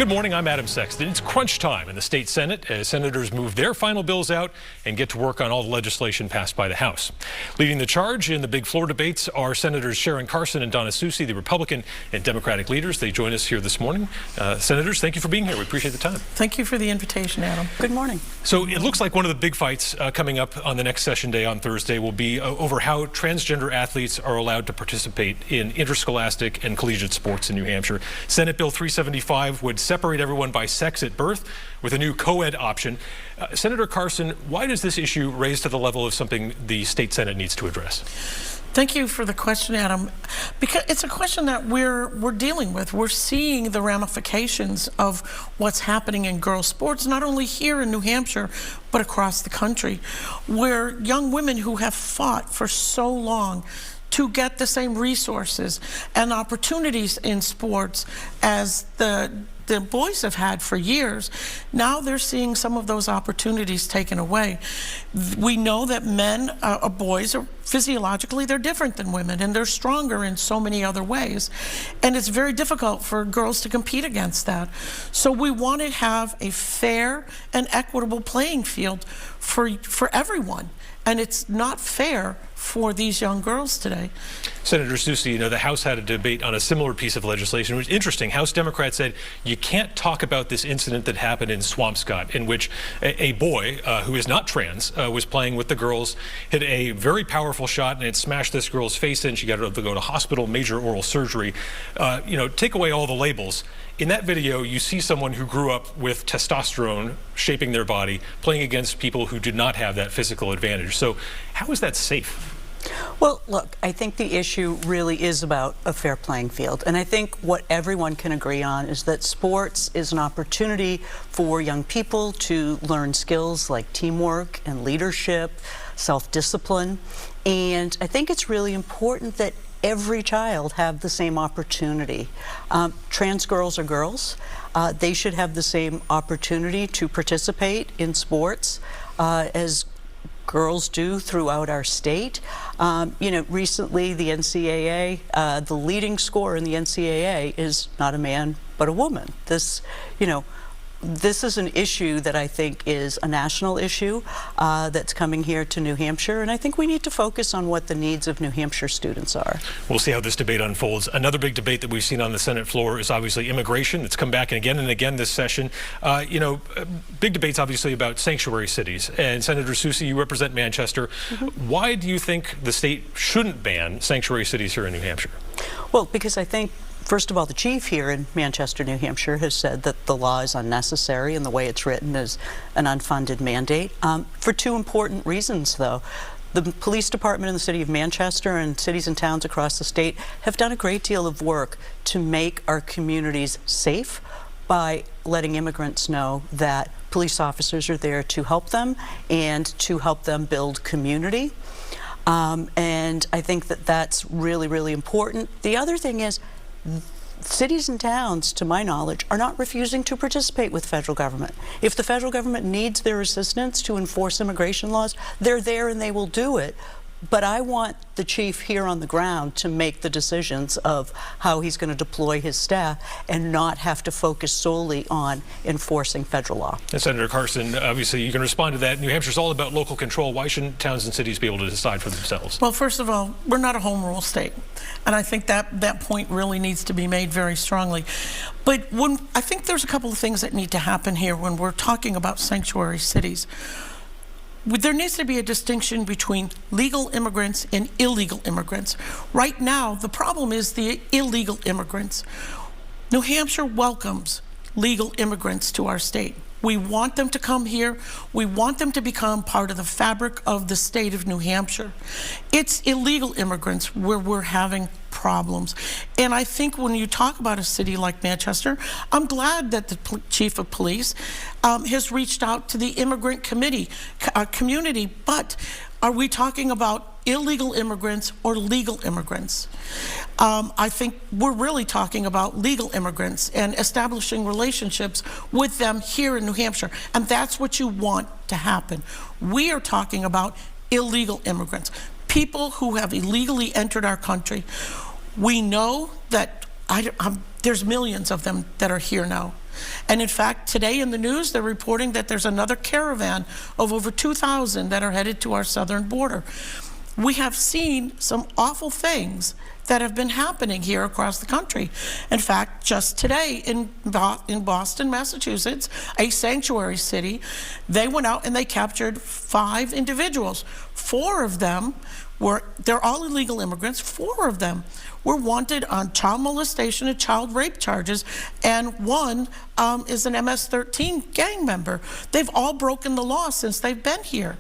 Good morning, I'm Adam Sexton. It's crunch time in the state Senate as senators move their final bills out and get to work on all the legislation passed by the House. Leading the charge in the big floor debates are Senators Sharon Carson and Donna Soucy, the Republican and Democratic leaders. They join us here this morning. Senators, thank you for being here. We appreciate the time. Thank you for the invitation, Adam. Good morning. So it looks like one of the big fights coming up on the next session day on Thursday will be over how transgender athletes are allowed to participate in interscholastic and collegiate sports in New Hampshire. Senate Bill 375 would separate everyone by sex at birth with a new co-ed option. Senator Carson, why does this issue raise to the level of something the state Senate needs to address? Thank you for the question, Adam, because it's a question that we're dealing with. We're seeing the ramifications of what's happening in girls' sports, not only here in New Hampshire, but across the country, where young women who have fought for so long to get the same resources and opportunities in sports as the boys have had for years, now they're seeing some of those opportunities taken away. We know that men, boys, are physiologically, they're different than women, and they're stronger in so many other ways. And it's very difficult for girls to compete against that. So we want to have a fair and equitable playing field for everyone. And it's not fair for these young girls today. Senator Soucy, the House had a debate on a similar piece of legislation. It was interesting. House Democrats said you can't talk about this incident that happened in Swampscott, in which a boy who is not trans was playing with the girls, hit a very powerful shot, and it smashed this girl's face in. She got to go to hospital, major oral surgery. Take away all the labels. In that video, you see someone who grew up with testosterone shaping their body, playing against people who did not have that physical advantage. So how is that safe? Well, look, I think the issue really is about a fair playing field. And I think what everyone can agree on is that sports is an opportunity for young people to learn skills like teamwork and leadership, self-discipline. And I think it's really important that every child have the same opportunity. Trans girls are girls. They should have the same opportunity to participate in sports as girls do throughout our state. Recently the NCAA, the leading scorer in the NCAA is not a man, but a woman. This is an issue that I think is a national issue that's coming here to New Hampshire, and I think we need to focus on what the needs of New Hampshire students are. We'll see how this debate unfolds. Another big debate that we've seen on the Senate floor is obviously immigration. It's come back again and again this session. Big debates obviously about sanctuary cities. And Senator Soucy, you represent Manchester. Why do you think the state shouldn't ban sanctuary cities here in New Hampshire? Well, because I think, first of all, the chief here in Manchester, New Hampshire, has said that the law is unnecessary and the way it's written is an unfunded mandate. For two important reasons, though. The police department in the city of Manchester and cities and towns across the state have done a great deal of work to make our communities safe by letting immigrants know that police officers are there to help them and to help them build community. And I think that that's really, really important. The other thing is, cities and towns, to my knowledge, are not refusing to participate with federal government. If the federal government needs their assistance to enforce immigration laws, they're there and they will do it. But I want the chief here on the ground to make the decisions of how he's going to deploy his staff and not have to focus solely on enforcing federal law. And Senator Carson, obviously you can respond to that. New Hampshire's all about local control. Why shouldn't towns and cities be able to decide for themselves? Well, first of all, we're not a home rule state. And I think that point really needs to be made very strongly. But I think there's a couple of things that need to happen here when we're talking about sanctuary cities. There needs to be a distinction between legal immigrants and illegal immigrants. Right now, the problem is the illegal immigrants. New Hampshire welcomes legal immigrants to our state. We want them to come here. We want them to become part of the fabric of the state of New Hampshire. It's illegal immigrants where we're having problems. And I think when you talk about a city like Manchester, I'm glad that the chief of police has reached out to the immigrant community, but are we talking about illegal immigrants or legal immigrants? I think we're really talking about legal immigrants and establishing relationships with them here in New Hampshire. And that's what you want to happen. We are talking about illegal immigrants, people who have illegally entered our country. We know that there's millions of them that are here now. And in fact, today in the news, they're reporting that there's another caravan of over 2,000 that are headed to our southern border. We have seen some awful things that have been happening here across the country. In fact, just today in Boston, Massachusetts, a sanctuary city, they went out and they captured 5 individuals. 4 of them they're all illegal immigrants. 4 of them were wanted on child molestation and child rape charges, and 1 is an MS-13 gang member. They've all broken the law since they've been here.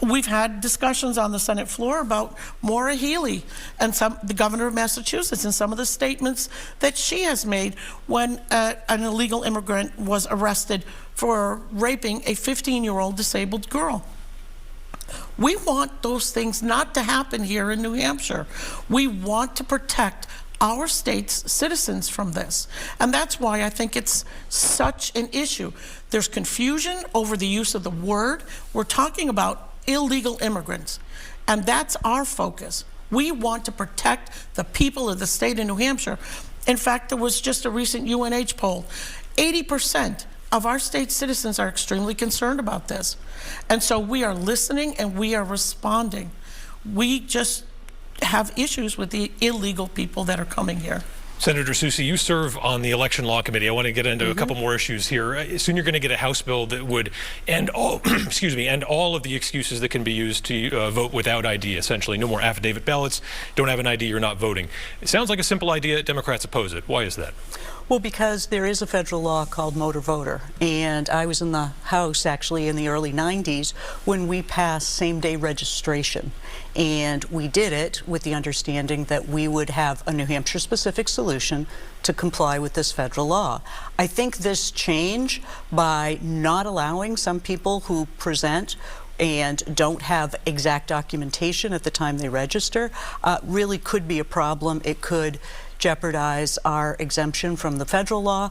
We've had discussions on the Senate floor about Maura Healey and the governor of Massachusetts and some of the statements that she has made when an illegal immigrant was arrested for raping a 15-year-old disabled girl. We want those things not to happen here in New Hampshire. We want to protect our state's citizens from this. And that's why I think it's such an issue. There's confusion over the use of the word. We're talking about illegal immigrants, and that's our focus. We want to protect the people of the state of New Hampshire. In fact, there was just a recent UNH poll. 80% of our state citizens are extremely concerned about this. And so we are listening and we are responding. We just have issues with the illegal people that are coming here. Senator Soucy, you serve on the Election Law Committee. I want to get into a couple more issues here. Soon you're going to get a House bill that would end all, end all of the excuses that can be used to vote without ID, essentially. No more affidavit ballots. Don't have an ID, you're not voting. It sounds like a simple idea. Democrats oppose it. Why is that? Well, because there is a federal law called Motor Voter, and I was in the House actually in the early 90s when we passed same-day registration, and we did it with the understanding that we would have a New Hampshire-specific solution to comply with this federal law. I think this change by not allowing some people who present and don't have exact documentation at the time they register really could be a problem. It could jeopardize our exemption from the federal law.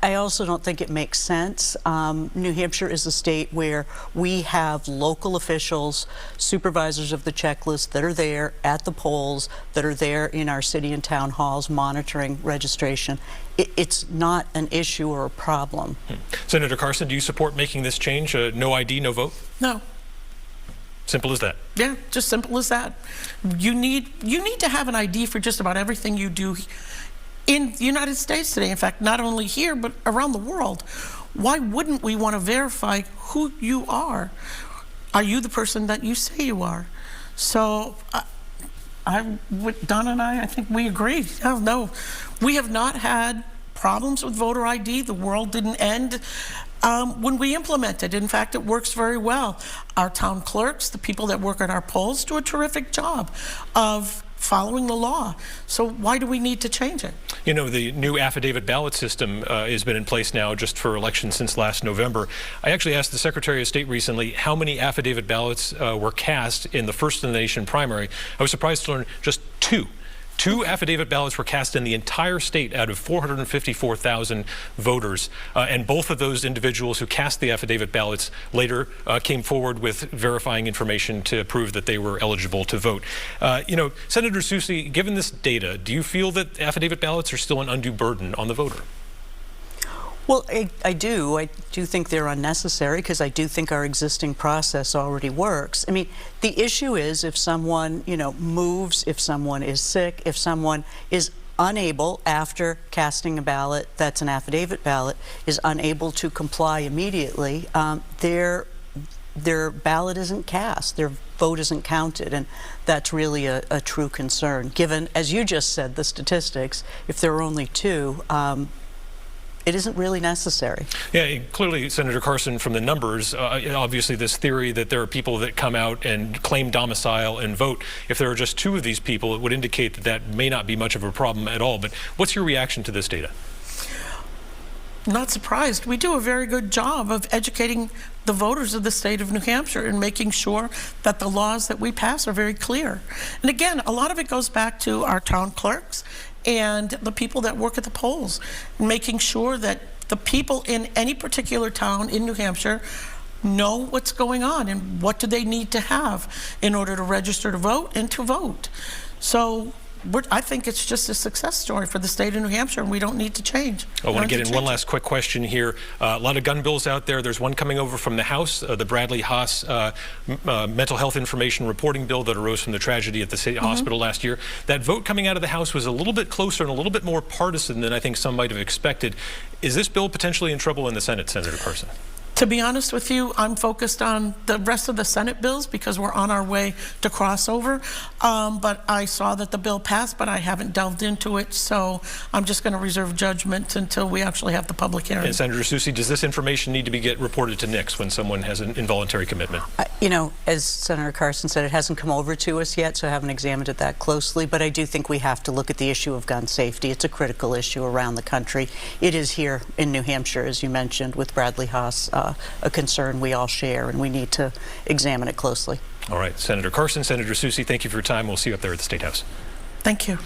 I also don't think it makes sense. New Hampshire is a state where we have local officials, supervisors of the checklist that are there at the polls, that are there in our city and town halls monitoring registration. It's not an issue or a problem. Senator Carson, do you support making this change? No ID, no vote? No. Simple as that. Yeah, just simple as that. You need to have an ID for just about everything you do in the United States today. In fact, not only here, but around the world. Why wouldn't we want to verify who you are? Are you the person that you say you are? So Donna and I think we agree. Oh, no, we have not had problems with voter ID. The world didn't end when we implemented. In fact, it works very well. Our town clerks, the people that work at our polls, do a terrific job of following the law. So why do we need to change it? You know, the new affidavit ballot system has been in place now just for elections since last November. I actually asked the Secretary of State recently how many affidavit ballots were cast in the First in the Nation primary. I was surprised to learn just 2. 2 affidavit ballots were cast in the entire state out of 454,000 voters, and both of those individuals who cast the affidavit ballots later came forward with verifying information to prove that they were eligible to vote. You know, Senator Soucy, given this data, do you feel that affidavit ballots are still an undue burden on the voter? Well, I do. I do think they're unnecessary because I do think our existing process already works. I mean, the issue is if someone, moves, if someone is sick, if someone is unable, after casting a ballot that's an affidavit ballot, is unable to comply immediately, their ballot isn't cast, their vote isn't counted, and that's really a true concern. Given, as you just said, the statistics, if there are only 2, it isn't really necessary. Yeah, clearly, Senator Carson, from the numbers, obviously this theory that there are people that come out and claim domicile and vote, if there are just 2 of these people, it would indicate that that may not be much of a problem at all. But what's your reaction to this data? Not surprised. We do a very good job of educating the voters of the state of New Hampshire and making sure that the laws that we pass are very clear. And again, a lot of it goes back to our town clerks and the people that work at the polls, making sure that the people in any particular town in New Hampshire know what's going on and what do they need to have in order to register to vote and to vote. So I think it's just a success story for the state of New Hampshire, and we don't need to change. I want to get in one last quick question here. A lot of gun bills out there. There's one coming over from the House, the Bradley Haas mental health information reporting bill that arose from the tragedy at the state hospital last year. That vote coming out of the House was a little bit closer and a little bit more partisan than I think some might have expected. Is this bill potentially in trouble in the Senate, Senator Carson? To be honest with you, I'm focused on the rest of the Senate bills because we're on our way to crossover. But I saw that the bill passed, but I haven't delved into it, so I'm just going to reserve judgment until we actually have the public hearing. And Senator Soucy, does this information need to be reported to NICS when someone has an involuntary commitment? You know, as Senator Carson said, it hasn't come over to us yet, so I haven't examined it that closely, but I do think we have to look at the issue of gun safety. It's a critical issue around the country. It is here in New Hampshire, as you mentioned, with Bradley Haas, a concern we all share, and we need to examine it closely. All right, Senator Carson, Senator Soucy, thank you for your time. We'll see you up there at the State House. Thank you.